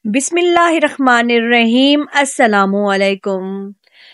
बिस्मिल्लाहिर्रहमानिर्रहीम। अस्सलामुअलैकुम।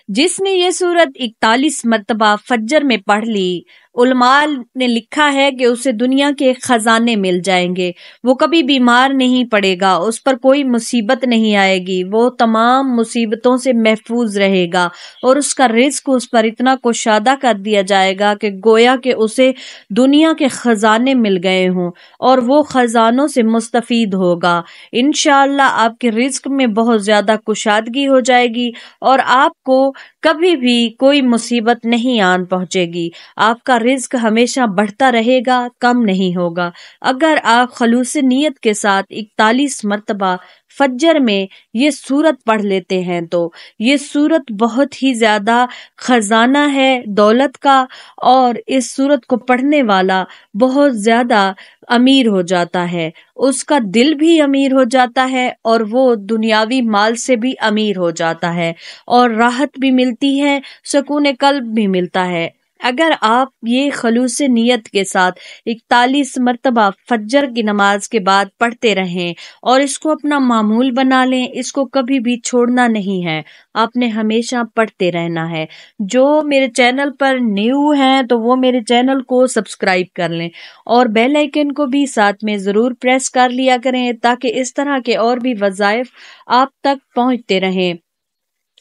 जिसने ये सूरत 41 मरतबा फज्र में पढ़ ली, उलमा ने लिखा है कि उसे दुनिया के खजाने मिल जाएंगे। वो कभी बीमार नहीं पड़ेगा, उस पर कोई मुसीबत नहीं आएगी, वो तमाम मुसीबतों से महफूज रहेगा और उसका रिज्क उस पर इतना कुशादा कर दिया जाएगा कि गोया कि उसे दुनिया के खजाने मिल गए हों और वो खजानों से मुस्तफीद होगा। इंशाअल्लाह आपके रिज्क में बहुत ज्यादा कुशादगी हो जाएगी और आपको कभी भी कोई मुसीबत नहीं आन पहुंचेगी। आपका रिज्क हमेशा बढ़ता रहेगा, कम नहीं होगा। अगर आप खलूस नीयत के साथ 41 मरतबा फज्र में ये सूरत पढ़ लेते हैं तो ये सूरत बहुत ही ज्यादा खजाना है दौलत का, और इस सूरत को पढ़ने वाला बहुत ज्यादा अमीर हो जाता है। उसका दिल भी अमीर हो जाता है और वो दुनियावी माल से भी अमीर हो जाता है और राहत भी मिलती है, सुकून कल्ब भी मिलता है। अगर आप ये खलूस नियत के साथ 41 मरतबा फज्र की नमाज के बाद पढ़ते रहें और इसको अपना मामूल बना लें, इसको कभी भी छोड़ना नहीं है, आपने हमेशा पढ़ते रहना है। जो मेरे चैनल पर न्यू हैं तो वो मेरे चैनल को सब्सक्राइब कर लें और बेल आइकन को भी साथ में जरूर प्रेस कर लिया करें ताकि इस तरह के और भी वज़ाइफ आप तक पहुंचते रहें।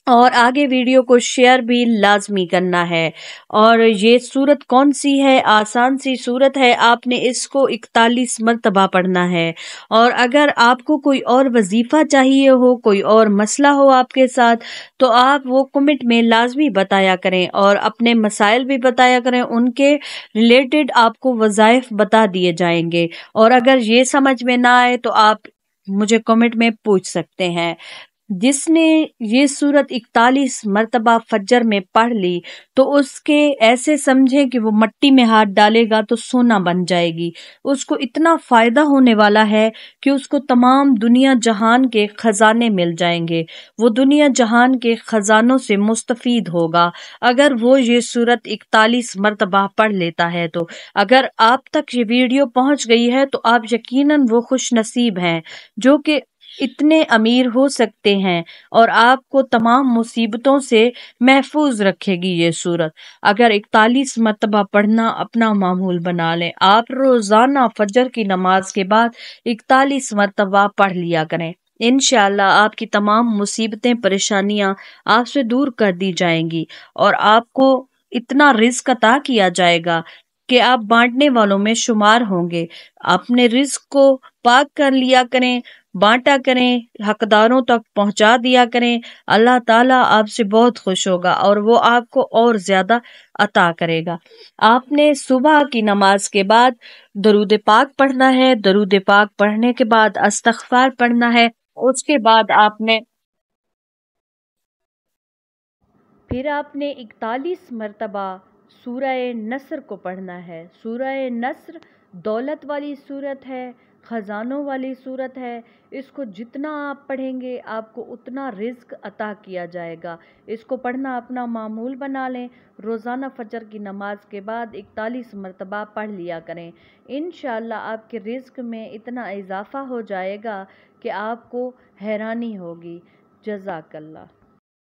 और आगे वीडियो को शेयर भी लाजमी करना है। और ये सूरत कौन सी है? आसान सी सूरत है, आपने इसको 41 मरतबा पढ़ना है। और अगर आपको कोई और वजीफा चाहिए हो, कोई और मसला हो आपके साथ, तो आप वो कमेंट में लाजमी बताया करें और अपने मसाइल भी बताया करें, उनके रिलेटेड आपको वज़ाइफ बता दिए जाएंगे। और अगर ये समझ में ना आए तो आप मुझे कमेंट में पूछ सकते हैं। जिसने ये सूरत 41 मरतबा फज्र में पढ़ ली तो उसके ऐसे समझे कि वो मट्टी में हाथ डालेगा तो सोना बन जाएगी। उसको इतना फायदा होने वाला है कि उसको तमाम दुनिया जहान के खजाने मिल जाएंगे, वो दुनिया जहान के खजानों से मुस्तफीद होगा अगर वो ये सूरत 41 मरतबा पढ़ लेता है। तो अगर आप तक ये वीडियो पहुंच गई है तो आप यकीनन वो खुश नसीब हैं जो कि इतने अमीर हो सकते हैं और आपको तमाम मुसीबतों से महफूज रखेगी ये सूरत। अगर 41 मरतबा पढ़ना अपना मामूल बना लें, आप रोजाना फजर की नमाज के बाद 41 मरतबा पढ़ लिया करें, इंशाअल्लाह आपकी तमाम मुसीबतें परेशानियां आपसे दूर कर दी जाएंगी और आपको इतना रिज्क अता किया जाएगा कि आप बांटने वालों में शुमार होंगे। अपने रिज्क को पाक कर लिया करें, बांटा करें, हकदारों तक पहुंचा दिया करें। अल्लाह ताला आपसे बहुत खुश होगा और वो आपको और ज्यादा अता करेगा। आपने सुबह की नमाज के बाद दरूद पाक पढ़ना है, दरूद पाक पढ़ने के बाद अस्तगफार पढ़ना है, उसके बाद आपने 41 मरतबा सूरह नस्र को पढ़ना है। सूरह नस्र दौलत वाली सूरत है, खजानों वाली सूरत है। इसको जितना आप पढ़ेंगे आपको उतना रिज्क अता किया जाएगा। इसको पढ़ना अपना मामूल बना लें, रोज़ाना फजर की नमाज के बाद 41 मरतबा पढ़ लिया करें। इंशाअल्लाह आपके रिज्क में इतना इजाफा हो जाएगा कि आपको हैरानी होगी। जज़ाकल्लाह।